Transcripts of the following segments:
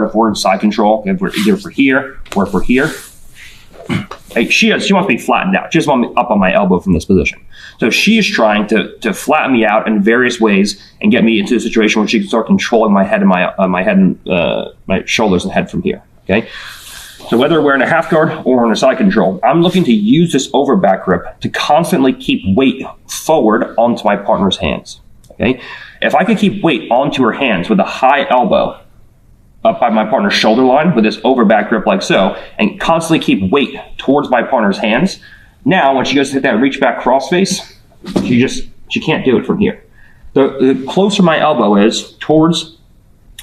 if we're in side control, if we're either for here or if we're here. Hey, she wants to be flattened out. She just wants me up on my elbow from this position. So she is trying to flatten me out in various ways and get me into a situation where she can start controlling my head and my shoulders and head from here. Okay. So whether we're in a half guard or in a side control, I'm looking to use this over back grip to constantly keep weight forward onto my partner's hands. Okay. If I could keep weight onto her hands with a high elbow up by my partner's shoulder line with this over back grip like so, and constantly keep weight towards my partner's hands, now when she goes to hit that reach back crossface, she can't do it from here. The closer my elbow is towards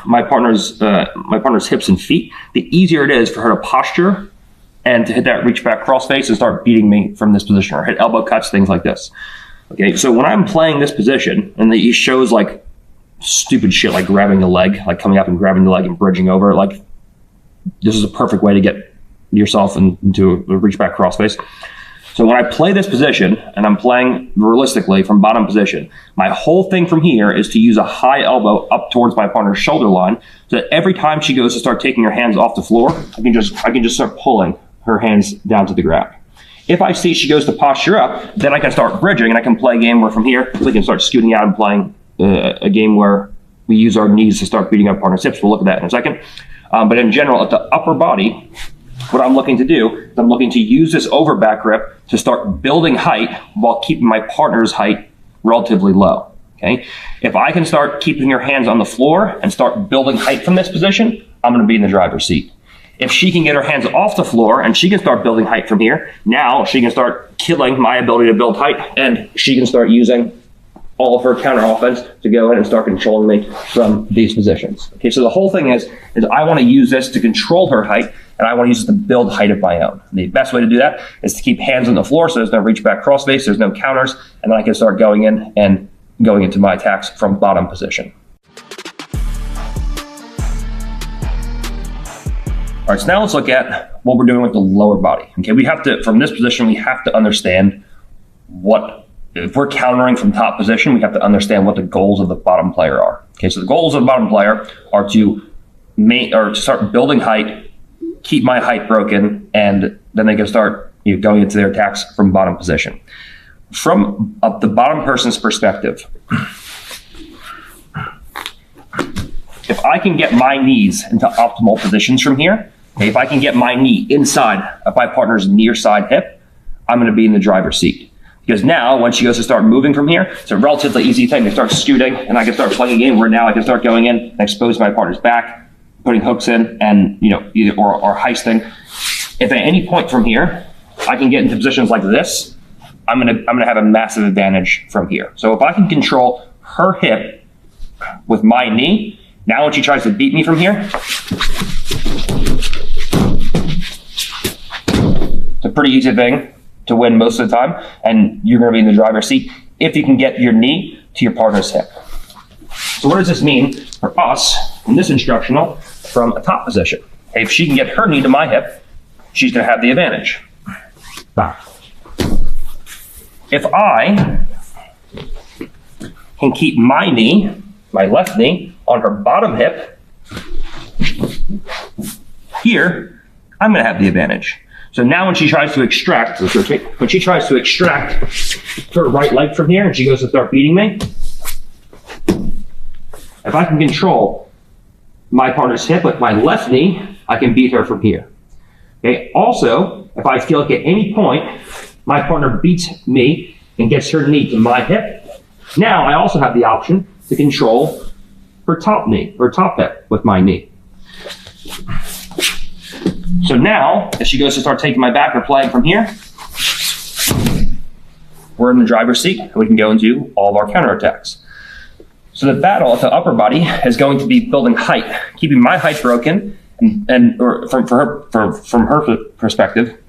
my partner's hips and feet, the easier it is for her to posture and to hit that reach back crossface and start beating me from this position, or hit elbow cuts, things like this. Okay, so when I'm playing this position, and he shows like stupid shit like grabbing the leg, like coming up and grabbing the leg and bridging over, like this is a perfect way to get yourself into a reach back crossface. So when I play this position and I'm playing realistically from bottom position, my whole thing from here is to use a high elbow up towards my partner's shoulder line, so that every time she goes to start taking her hands off the floor, I can just start pulling her hands down to the ground. If I see she goes to posture up, then I can start bridging and I can play a game where from here we can start scooting out and playing a game where we use our knees to start beating up partner's hips. We'll look at that in a second. But in general, at the upper body, what I'm looking to do is I'm looking to use this over back grip to start building height while keeping my partner's height relatively low. Okay. If I can start keeping her hands on the floor and start building height from this position, I'm going to be in the driver's seat. If she can get her hands off the floor and she can start building height from here, now she can start killing my ability to build height, and she can start using all of her counter offense to go in and start controlling me from these positions. Okay, so the whole thing is I want to use this to control her height, and I want to use it to build height of my own. The best way to do that is to keep hands on the floor so there's no reach back crossface, there's no counters, and then I can start going in and going into my attacks from bottom position. All right, so now let's look at what we're doing with the lower body. Okay, we have to, from this position, we have to understand if we're countering from top position, we have to understand what the goals of the bottom player are. Okay, so the goals of the bottom player are to start building height, keep my height broken, and then they can start going into their attacks from bottom position. From the bottom person's perspective, if I can get my knees into optimal positions from here, okay, if I can get my knee inside of my partner's near side hip, I'm going to be in the driver's seat. Because now, when she goes to start moving from here, it's a relatively easy thing to start scooting, and I can start playing a game where now I can start going in and expose my partner's back, putting hooks in, and either or heisting. If at any point from here I can get into positions like this, I'm gonna have a massive advantage from here. So if I can control her hip with my knee, now when she tries to beat me from here, it's a pretty easy thing to win most of the time, and you're going to be in the driver's seat if you can get your knee to your partner's hip. So what does this mean for us in this instructional from a top position? If she can get her knee to my hip, she's going to have the advantage. If I can keep my knee, my left knee, on her bottom hip, here, I'm going to have the advantage. So now when she tries to extract her right leg from here and she goes to start beating me, if I can control my partner's hip with my left knee, I can beat her from here. Okay. Also, if I feel like at any point my partner beats me and gets her knee to my hip, now I also have the option to control her top knee, or top hip with my knee. So now, if she goes to start taking my back or playing from here, we're in the driver's seat and we can go into all of our counterattacks. So the battle at the upper body is going to be building height, keeping my height broken, and from her perspective,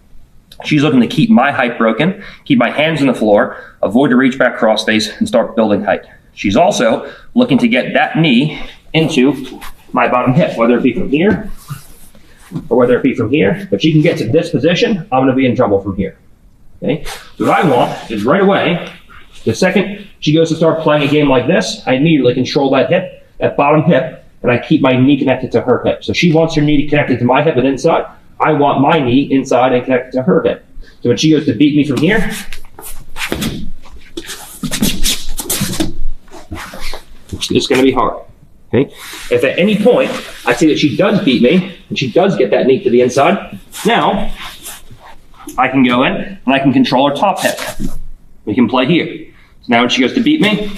she's looking to keep my height broken, keep my hands on the floor, avoid the reach back crossface, and start building height. She's also looking to get that knee into my bottom hip, whether it be from here or whether it be from here. If she can get to this position, I'm going to be in trouble from here. Okay. So what I want is right away, the second she goes to start playing a game like this, I immediately control that hip, that bottom hip, and I keep my knee connected to her hip. So she wants her knee connected to my hip and inside. I want my knee inside and connected to her hip. So when she goes to beat me from here, it's going to be hard. Okay? If at any point I see that she does beat me and she does get that knee to the inside, now I can go in and I can control her top hip. We can play here. So now when she goes to beat me,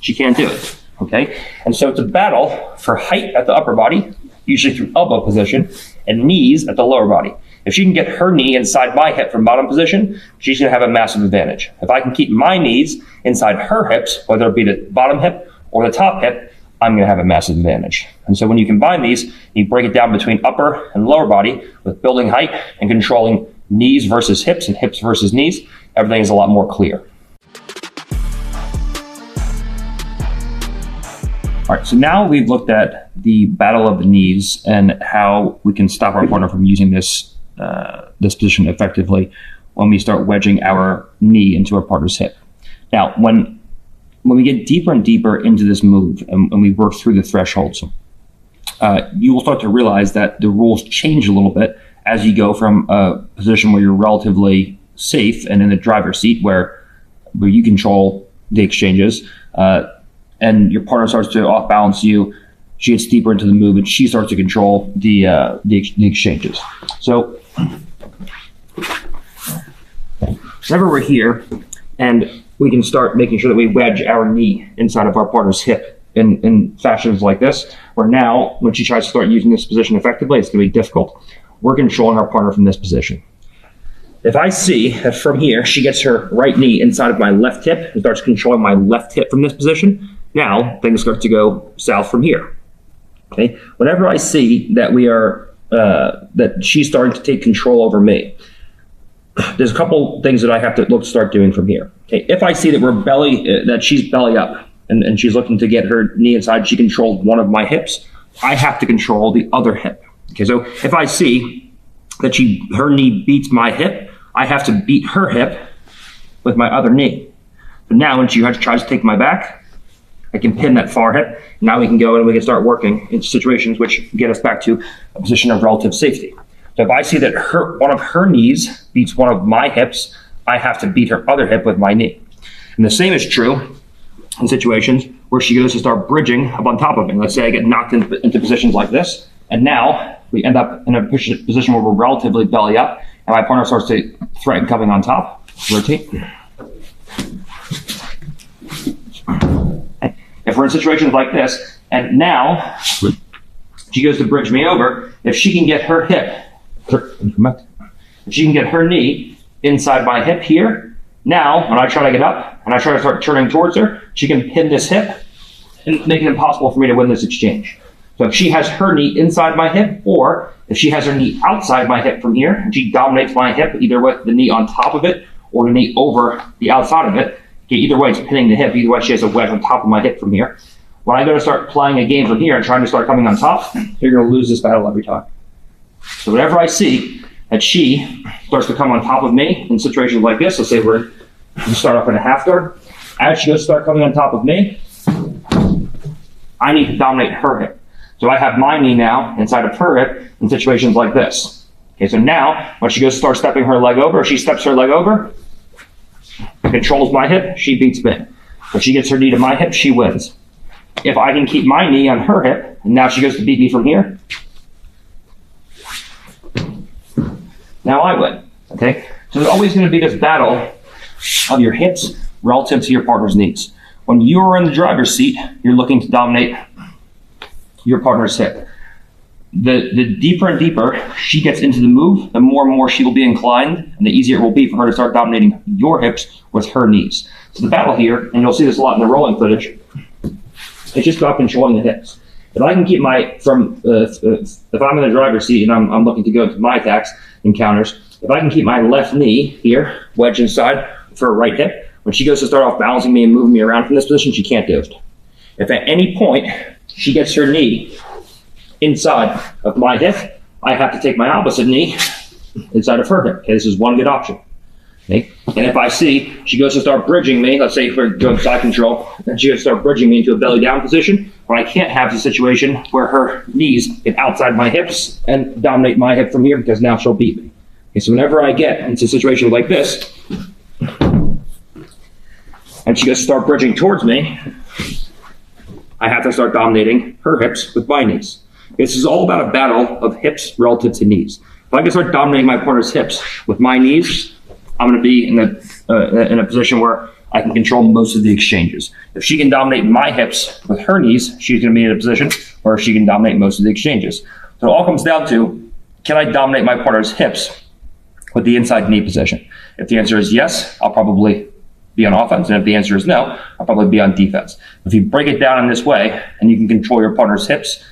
she can't do it. Okay? And so it's a battle for height at the upper body, usually through elbow position, and knees at the lower body. If she can get her knee inside my hip from bottom position, she's going to have a massive advantage. If I can keep my knees inside her hips, whether it be the bottom hip or the top hip, I'm going to have a massive advantage. And so when you combine these, you break it down between upper and lower body with building height and controlling knees versus hips and hips versus knees, everything is a lot more clear. All right, so now we've looked at the battle of the knees and how we can stop our partner from using this position effectively when we start wedging our knee into our partner's hip. Now, when we get deeper and deeper into this move and we work through the thresholds, you will start to realize that the rules change a little bit as you go from a position where you're relatively safe and in the driver's seat where you control the exchanges, and your partner starts to off balance you. She gets deeper into the move and she starts to control the exchanges. So whenever we're here and we can start making sure that we wedge our knee inside of our partner's hip in fashions like this, where now when she tries to start using this position effectively, it's going to be difficult. We're controlling our partner from this position. If I see that from here she gets her right knee inside of my left hip and starts controlling my left hip from this position, now things start to go south from here. Okay. Whenever I see that that she's starting to take control over me, there's a couple things that I have to start doing from here. Okay. If I see that that she's belly up and she's looking to get her knee inside, she controls one of my hips, I have to control the other hip. Okay. So if I see that her knee beats my hip, I have to beat her hip with my other knee. But now when she tries to take my back, I can pin that far hip. Now we can go and we can start working in situations which get us back to a position of relative safety. So if I see that one of her knees beats one of my hips, I have to beat her other hip with my knee. And the same is true in situations where she goes to start bridging up on top of me. Let's say I get knocked into positions like this, and now we end up in a position where we're relatively belly up, and my partner starts to threaten coming on top. Rotate. If we're in situations like this, and now she goes to bridge me over, if she can get her hip, if she can get her knee inside my hip here, now when I try to get up and I try to start turning towards her, she can pin this hip and make it impossible for me to win this exchange. So if she has her knee inside my hip, or if she has her knee outside my hip from here, and she dominates my hip either with the knee on top of it or the knee over the outside of it, either way, it's pinning the hip. Either way, she has a wedge on top of my hip from here. When I go to start playing a game from here and trying to start coming on top, you're going to lose this battle every time. So whenever I see that she starts to come on top of me in situations like this, let's say we start off in a half guard. As she goes to start coming on top of me, I need to dominate her hip. So I have my knee now inside of her hip in situations like this. Okay, so now when she goes to start stepping her leg over, she steps her leg over, controls my hip, she beats me. If she gets her knee to my hip, she wins. If I can keep my knee on her hip, and now she goes to beat me from here, now I win. Okay? So there's always going to be this battle of your hips relative to your partner's knees. When you're in the driver's seat, you're looking to dominate your partner's hip. The deeper and deeper she gets into the move, the more and more she will be inclined, and the easier it will be for her to start dominating your hips with her knees. So the battle here, and you'll see this a lot in the rolling footage, it's just about controlling the hips. If I can keep if I'm in the driver's seat and I'm looking to go into my attacks and counters, if I can keep my left knee here, wedged inside for her right hip, when she goes to start off balancing me and moving me around from this position, she can't do it. If at any point she gets her knee inside of my hip, I have to take my opposite knee inside of her hip. Okay, this is one good option. Okay? And if I see she goes to start bridging me, let's say if we're doing side control, and she goes to start bridging me into a belly down position, what I can't have is a situation where her knees get outside my hips and dominate my hip from here, because now she'll beat me. Okay, so whenever I get into a situation like this, and she goes to start bridging towards me, I have to start dominating her hips with my knees. This is all about a battle of hips relative to knees. If I can start dominating my partner's hips with my knees, I'm going to be in a position where I can control most of the exchanges. If she can dominate my hips with her knees, she's going to be in a position where she can dominate most of the exchanges. So it all comes down to, can I dominate my partner's hips with the inside knee position? If the answer is yes, I'll probably be on offense. And if the answer is no, I'll probably be on defense. If you break it down in this way and you can control your partner's hips,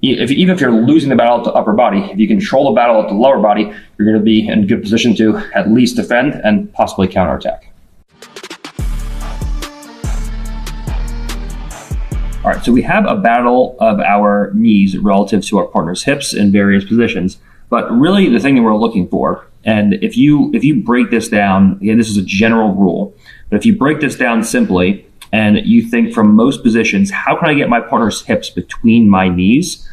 even if you're losing the battle at the upper body, if you control the battle at the lower body, you're going to be in a good position to at least defend and possibly counterattack. All right, so we have a battle of our knees relative to our partner's hips in various positions. But really the thing that we're looking for, and if you break this down, again, this is a general rule, but if you break this down simply and you think from most positions, how can I get my partner's hips between my knees?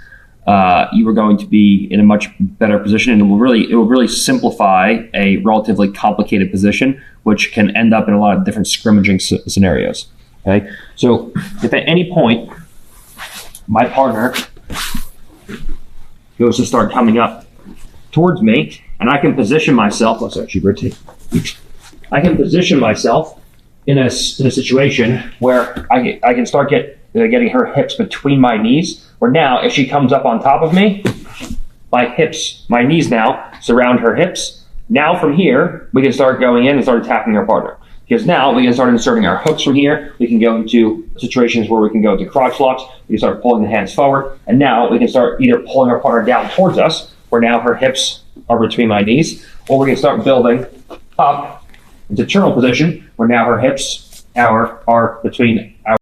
You are going to be in a much better position, and it will really simplify a relatively complicated position, which can end up in a lot of different scrimmaging scenarios. Okay, so if at any point my partner goes to start coming up towards me, and I can position myself. Let's actually rotate. I can position myself in a situation where I can start getting her hips between my knees. Where now, if she comes up on top of me, my knees now surround her hips. Now from here, we can start going in and start attacking our partner. Because now we can start inserting our hooks from here. We can go into situations where we can go into crotch locks. We can start pulling the hands forward. And now we can start either pulling our partner down towards us, where now her hips are between my knees, or we can start building up into turtle position, where now her hips are between our